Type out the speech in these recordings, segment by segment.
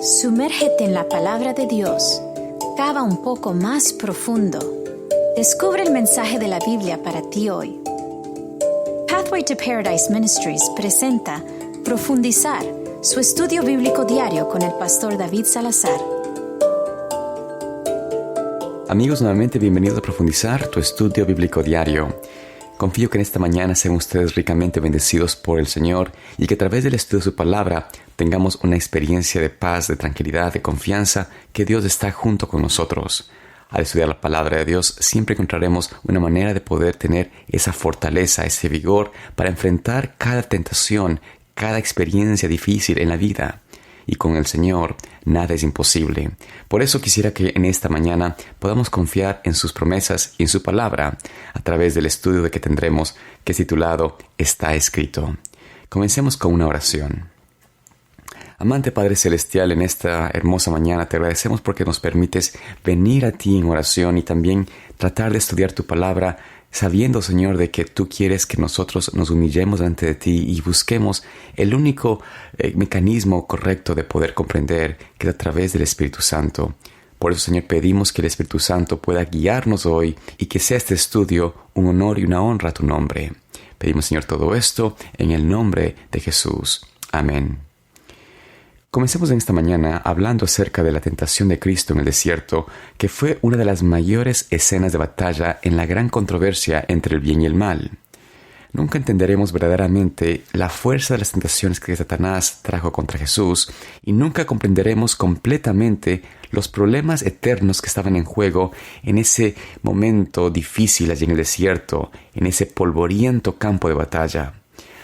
Sumérgete en la palabra de Dios. Cava un poco más profundo. Descubre el mensaje de la Biblia para ti hoy. Pathway to Paradise Ministries presenta Profundizar, su estudio bíblico diario con el pastor David Salazar. Amigos, nuevamente bienvenidos a Profundizar, tu estudio bíblico diario. Confío que en esta mañana sean ustedes ricamente bendecidos por el Señor y que a través del estudio de su palabra tengamos una experiencia de paz, de tranquilidad, de confianza, que Dios está junto con nosotros. Al estudiar la palabra de Dios siempre encontraremos una manera de poder tener esa fortaleza, ese vigor para enfrentar cada tentación, cada experiencia difícil en la vida. Y con el Señor nada es imposible. Por eso quisiera que en esta mañana podamos confiar en sus promesas y en su palabra a través del estudio de que tendremos, que es titulado Está Escrito. Comencemos con una oración. Amante Padre Celestial, en esta hermosa mañana te agradecemos porque nos permites venir a ti en oración y también tratar de estudiar tu palabra, sabiendo, Señor, de que tú quieres que nosotros nos humillemos delante de ti y busquemos el único mecanismo correcto de poder comprender, que es a través del Espíritu Santo. Por eso, Señor, pedimos que el Espíritu Santo pueda guiarnos hoy y que sea este estudio un honor y una honra a tu nombre. Pedimos, Señor, todo esto en el nombre de Jesús. Amén. Comencemos en esta mañana hablando acerca de la tentación de Cristo en el desierto, que fue una de las mayores escenas de batalla en la gran controversia entre el bien y el mal. Nunca entenderemos verdaderamente la fuerza de las tentaciones que Satanás trajo contra Jesús y nunca comprenderemos completamente los problemas eternos que estaban en juego en ese momento difícil allí en el desierto, en ese polvoriento campo de batalla.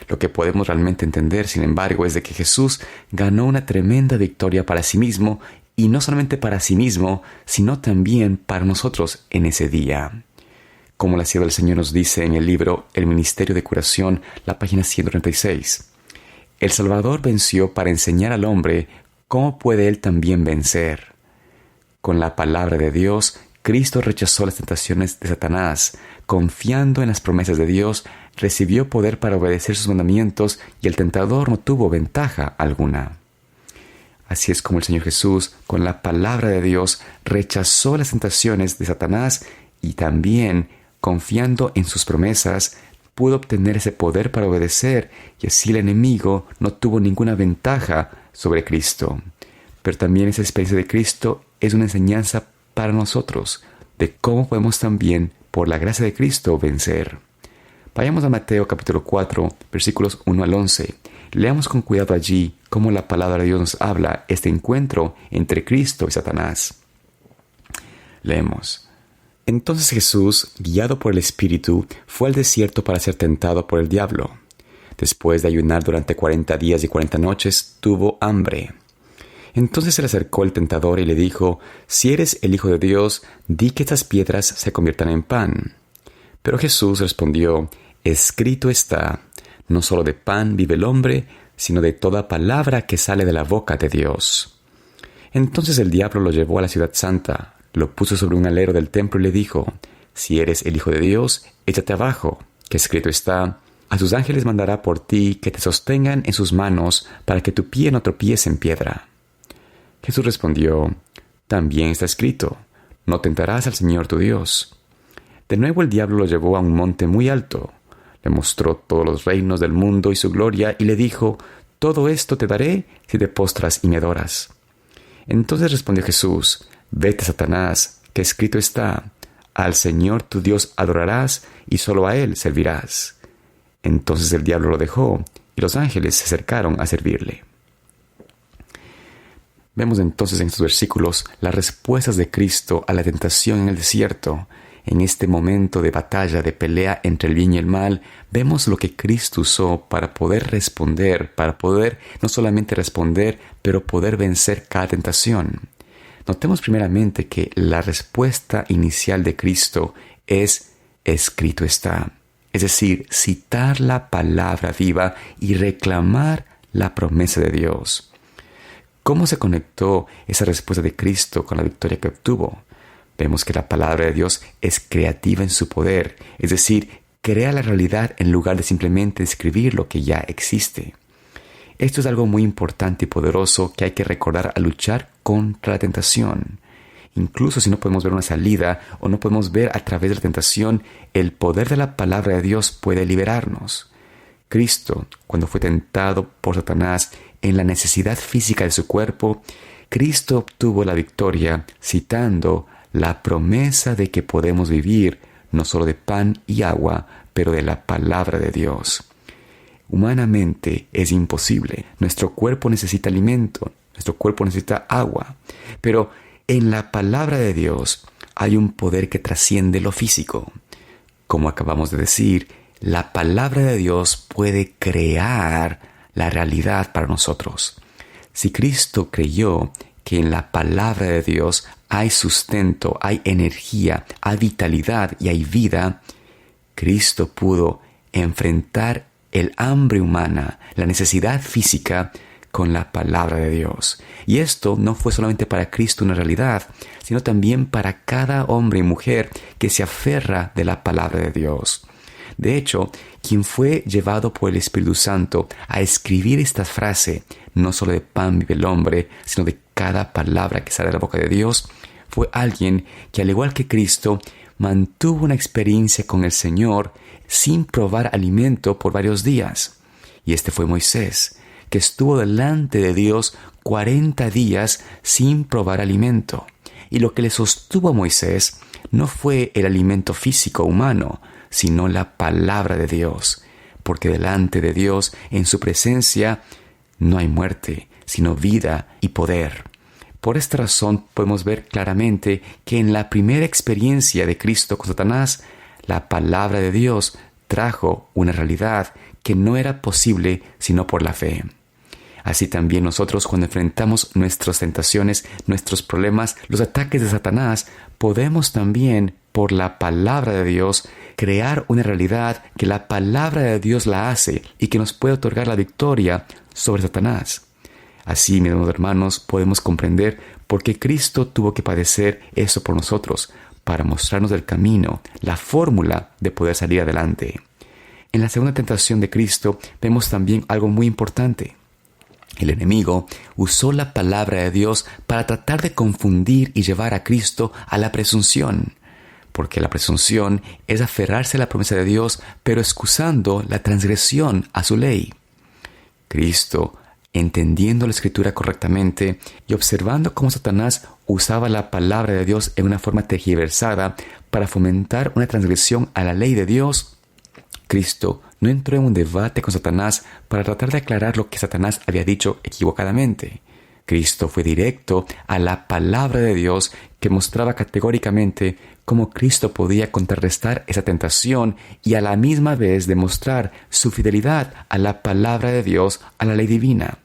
Lo que podemos realmente entender, sin embargo, es de que Jesús ganó una tremenda victoria para sí mismo, y no solamente para sí mismo, sino también para nosotros en ese día. Como la sierva del Señor nos dice en el libro El Ministerio de Curación, la página 136. El Salvador venció para enseñar al hombre cómo puede él también vencer. Con la palabra de Dios, Cristo rechazó las tentaciones de Satanás, confiando en las promesas de Dios, recibió poder para obedecer sus mandamientos y el tentador no tuvo ventaja alguna. Así es como el Señor Jesús, con la palabra de Dios, rechazó las tentaciones de Satanás y también, confiando en sus promesas, pudo obtener ese poder para obedecer y así el enemigo no tuvo ninguna ventaja sobre Cristo. Pero también esa experiencia de Cristo es una enseñanza para nosotros de cómo podemos también, por la gracia de Cristo, vencer. Vayamos a Mateo capítulo 4, versículos 1 al 11. Leamos con cuidado allí cómo la palabra de Dios nos habla este encuentro entre Cristo y Satanás. Leemos. Entonces Jesús, guiado por el Espíritu, fue al desierto para ser tentado por el diablo. Después de ayunar durante 40 días y 40 noches, tuvo hambre. Entonces se le acercó el tentador y le dijo: «Si eres el Hijo de Dios, di que estas piedras se conviertan en pan». Pero Jesús respondió: «Escrito está, no solo de pan vive el hombre, sino de toda palabra que sale de la boca de Dios». Entonces el diablo lo llevó a la ciudad santa, lo puso sobre un alero del templo y le dijo: «Si eres el Hijo de Dios, échate abajo, que escrito está, a sus ángeles mandará por ti que te sostengan en sus manos para que tu pie no tropiece en piedra». Jesús respondió: «También está escrito, no tentarás al Señor tu Dios». De nuevo el diablo lo llevó a un monte muy alto, le mostró todos los reinos del mundo y su gloria, y le dijo: «Todo esto te daré si te postras y me adoras». Entonces respondió Jesús: «Vete, Satanás, que escrito está, al Señor tu Dios adorarás y solo a Él servirás». Entonces el diablo lo dejó, y los ángeles se acercaron a servirle. Vemos entonces en estos versículos las respuestas de Cristo a la tentación en el desierto. En este momento de batalla, de pelea entre el bien y el mal, vemos lo que Cristo usó para poder responder, para poder no solamente responder, pero poder vencer cada tentación. Notemos primeramente que la respuesta inicial de Cristo es: escrito está. Es decir, citar la palabra viva y reclamar la promesa de Dios. ¿Cómo se conectó esa respuesta de Cristo con la victoria que obtuvo? Vemos que la palabra de Dios es creativa en su poder, es decir, crea la realidad en lugar de simplemente describir lo que ya existe. Esto es algo muy importante y poderoso que hay que recordar al luchar contra la tentación. Incluso si no podemos ver una salida o no podemos ver a través de la tentación, el poder de la palabra de Dios puede liberarnos. Cristo, cuando fue tentado por Satanás en la necesidad física de su cuerpo, Cristo obtuvo la victoria citando la promesa de que podemos vivir no solo de pan y agua, pero de la palabra de Dios. Humanamente es imposible. Nuestro cuerpo necesita alimento, nuestro cuerpo necesita agua, pero en la palabra de Dios hay un poder que trasciende lo físico. Como acabamos de decir, la palabra de Dios puede crear la realidad para nosotros. Si Cristo creyó que en la palabra de Dios hay sustento, hay energía, hay vitalidad y hay vida, Cristo pudo enfrentar el hambre humana, la necesidad física, con la palabra de Dios. Y esto no fue solamente para Cristo una realidad, sino también para cada hombre y mujer que se aferra de la palabra de Dios. De hecho, quien fue llevado por el Espíritu Santo a escribir esta frase, no solo de pan vive el hombre, sino de cada palabra que sale de la boca de Dios, fue alguien que, al igual que Cristo, mantuvo una experiencia con el Señor sin probar alimento por varios días. Y este fue Moisés, que estuvo delante de Dios 40 días sin probar alimento. Y lo que le sostuvo a Moisés no fue el alimento físico humano, sino la palabra de Dios. Porque delante de Dios, en su presencia, no hay muerte, sino vida y poder. Por esta razón podemos ver claramente que en la primera experiencia de Cristo con Satanás, la palabra de Dios trajo una realidad que no era posible sino por la fe. Así también nosotros, cuando enfrentamos nuestras tentaciones, nuestros problemas, los ataques de Satanás, podemos también, por la palabra de Dios, crear una realidad que la palabra de Dios la hace y que nos puede otorgar la victoria sobre Satanás. Así, mis hermanos, podemos comprender por qué Cristo tuvo que padecer eso por nosotros, para mostrarnos el camino, la fórmula de poder salir adelante. En la segunda tentación de Cristo vemos también algo muy importante. El enemigo usó la palabra de Dios para tratar de confundir y llevar a Cristo a la presunción, porque la presunción es aferrarse a la promesa de Dios, pero excusando la transgresión a su ley. Cristo, entendiendo la Escritura correctamente y observando cómo Satanás usaba la palabra de Dios en una forma tergiversada para fomentar una transgresión a la ley de Dios, Cristo no entró en un debate con Satanás para tratar de aclarar lo que Satanás había dicho equivocadamente. Cristo fue directo a la palabra de Dios, que mostraba categóricamente cómo Cristo podía contrarrestar esa tentación y a la misma vez demostrar su fidelidad a la palabra de Dios, a la ley divina.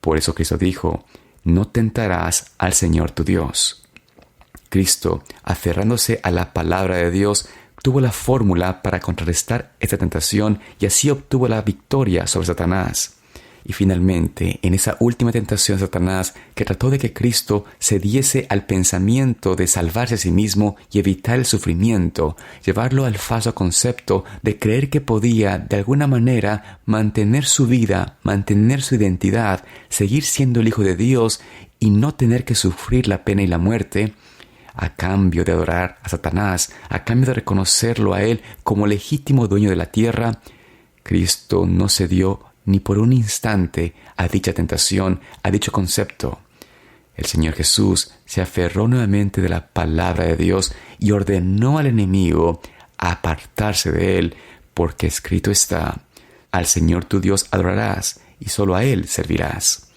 Por eso Cristo dijo: no tentarás al Señor tu Dios. Cristo, aferrándose a la palabra de Dios, tuvo la fórmula para contrarrestar esta tentación y así obtuvo la victoria sobre Satanás. Y finalmente, en esa última tentación de Satanás, que trató de que Cristo cediese al pensamiento de salvarse a sí mismo y evitar el sufrimiento, llevarlo al falso concepto de creer que podía, de alguna manera, mantener su vida, mantener su identidad, seguir siendo el Hijo de Dios y no tener que sufrir la pena y la muerte, a cambio de adorar a Satanás, a cambio de reconocerlo a Él como legítimo dueño de la tierra, Cristo no cedió ni por un instante a dicha tentación, a dicho concepto. El Señor Jesús se aferró nuevamente de la palabra de Dios y ordenó al enemigo apartarse de él, porque escrito está: al Señor tu Dios adorarás y solo a Él servirás.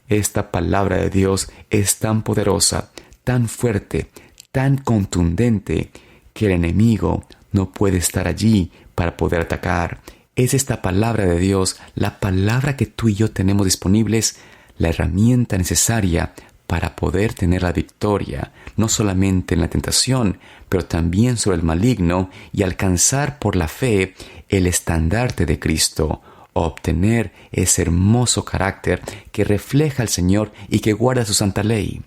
Esta palabra de Dios es tan poderosa, tan fuerte, tan contundente, que el enemigo no puede estar allí para poder atacar. Es esta palabra de Dios, la palabra que tú y yo tenemos disponibles, la herramienta necesaria para poder tener la victoria, no solamente en la tentación, pero también sobre el maligno, y alcanzar por la fe el estandarte de Cristo, obtener ese hermoso carácter que refleja al Señor y que guarda su santa ley.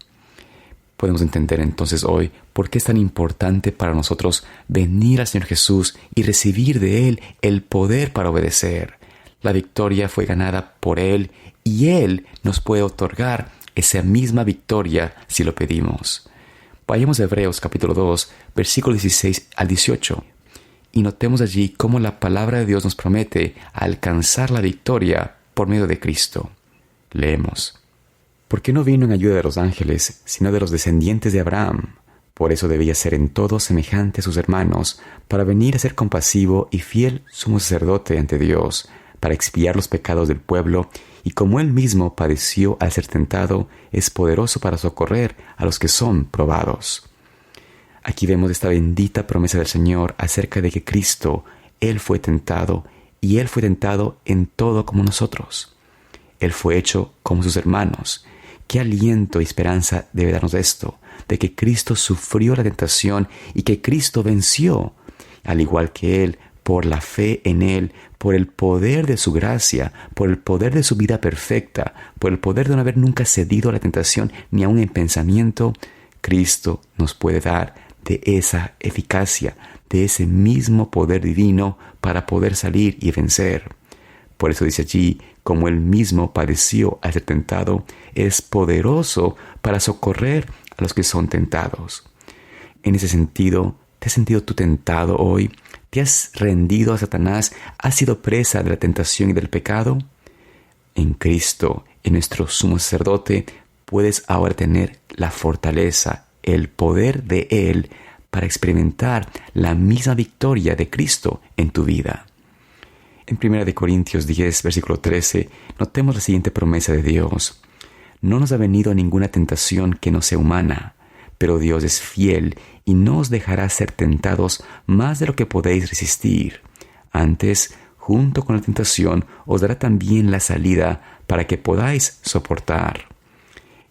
Podemos entender entonces hoy por qué es tan importante para nosotros venir al Señor Jesús y recibir de Él el poder para obedecer, La victoria fue ganada por Él y Él nos puede otorgar esa misma victoria si lo pedimos. Vayamos a Hebreos capítulo 2, versículos 16 al 18. Y notemos allí cómo la palabra de Dios nos promete alcanzar la victoria por medio de Cristo. Leemos. Porque no vino en ayuda de los ángeles, sino de los descendientes de Abraham. Por eso debía ser en todo semejante a sus hermanos, para venir a ser compasivo y fiel sumo sacerdote ante Dios, para expiar los pecados del pueblo, y como él mismo padeció al ser tentado, es poderoso para socorrer a los que son probados. Aquí vemos esta bendita promesa del Señor acerca de que Cristo, Él fue tentado, y Él fue tentado en todo como nosotros. Él fue hecho como sus hermanos. ¿Qué aliento y esperanza debe darnos esto? De que Cristo sufrió la tentación y que Cristo venció, al igual que Él, por la fe en Él, por el poder de su gracia, por el poder de su vida perfecta, por el poder de no haber nunca cedido a la tentación ni aun en pensamiento. Cristo nos puede dar de esa eficacia, de ese mismo poder divino para poder salir y vencer. Por eso dice allí, como Él mismo padeció al ser tentado, es poderoso para socorrer a los que son tentados. En ese sentido, ¿te has sentido tú tentado hoy? ¿Te has rendido a Satanás? ¿Has sido presa de la tentación y del pecado? En Cristo, en nuestro sumo sacerdote, puedes ahora tener la fortaleza, el poder de Él para experimentar la misma victoria de Cristo en tu vida. En 1 Corintios 10, versículo 13, notemos la siguiente promesa de Dios. No nos ha venido ninguna tentación que no sea humana, pero Dios es fiel y no os dejará ser tentados más de lo que podéis resistir. Antes, junto con la tentación, os dará también la salida para que podáis soportar.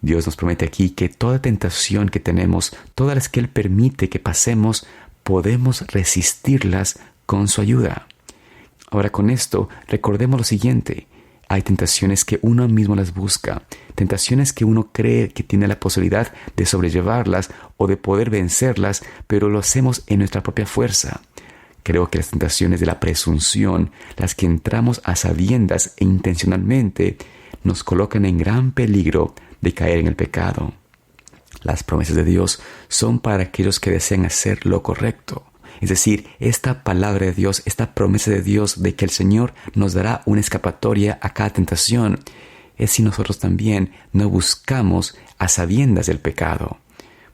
Dios nos promete aquí que toda tentación que tenemos, todas las que Él permite que pasemos, podemos resistirlas con su ayuda. Ahora con esto, recordemos lo siguiente. Hay tentaciones que uno mismo las busca, tentaciones que uno cree que tiene la posibilidad de sobrellevarlas o de poder vencerlas, pero lo hacemos en nuestra propia fuerza. Creo que las tentaciones de la presunción, las que entramos a sabiendas e intencionalmente, nos colocan en gran peligro de caer en el pecado. Las promesas de Dios son para aquellos que desean hacer lo correcto. Es decir, esta palabra de Dios, esta promesa de Dios de que el Señor nos dará una escapatoria a cada tentación, es si nosotros también no buscamos a sabiendas del pecado.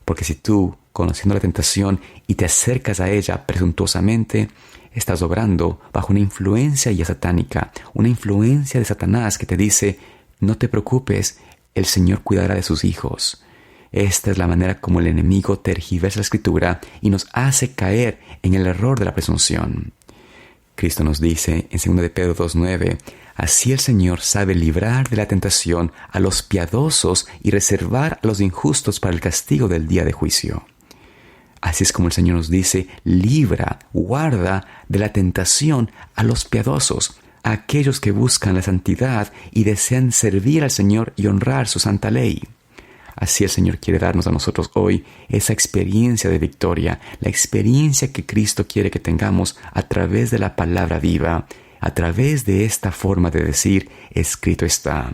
Porque si tú, conociendo la tentación y te acercas a ella presuntuosamente, estás obrando bajo una influencia ya satánica, una influencia de Satanás que te dice, no te preocupes, el Señor cuidará de sus hijos. Esta es la manera como el enemigo tergiversa la Escritura y nos hace caer en el error de la presunción. Cristo nos dice en 2 de Pedro 2:9, así el Señor sabe librar de la tentación a los piadosos y reservar a los injustos para el castigo del día de juicio. Así es como el Señor nos dice, libra, guarda de la tentación a los piadosos, a aquellos que buscan la santidad y desean servir al Señor y honrar su santa ley. Así el Señor quiere darnos a nosotros hoy esa experiencia de victoria, la experiencia que Cristo quiere que tengamos a través de la palabra viva, a través de esta forma de decir, escrito está.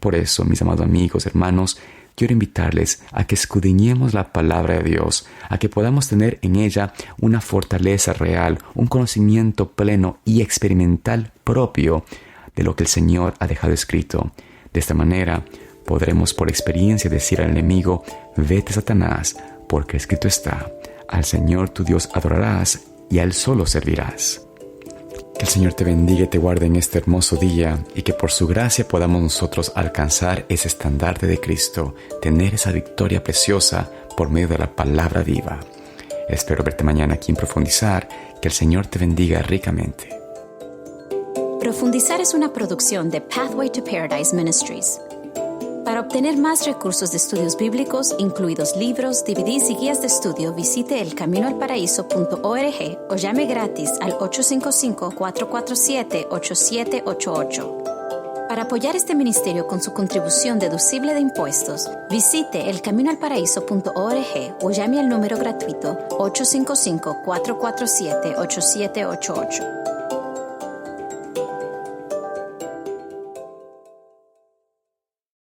Por eso, mis amados amigos, hermanos, quiero invitarles a que escudriñemos la palabra de Dios, a que podamos tener en ella una fortaleza real, un conocimiento pleno y experimental propio de lo que el Señor ha dejado escrito. De esta manera, podremos por experiencia decir al enemigo, vete Satanás, porque escrito está, al Señor tu Dios adorarás y a Él solo servirás. Que el Señor te bendiga y te guarde en este hermoso día y que por su gracia podamos nosotros alcanzar ese estandarte de Cristo, tener esa victoria preciosa por medio de la palabra viva. Espero verte mañana aquí en Profundizar. Que el Señor te bendiga ricamente. Profundizar es una producción de Pathway to Paradise Ministries. Para obtener más recursos de estudios bíblicos, incluidos libros, DVDs y guías de estudio, visite elcaminoalparaíso.org o llame gratis al 855-447-8788. Para apoyar este ministerio con su contribución deducible de impuestos, visite elcaminoalparaíso.org o llame al número gratuito 855-447-8788.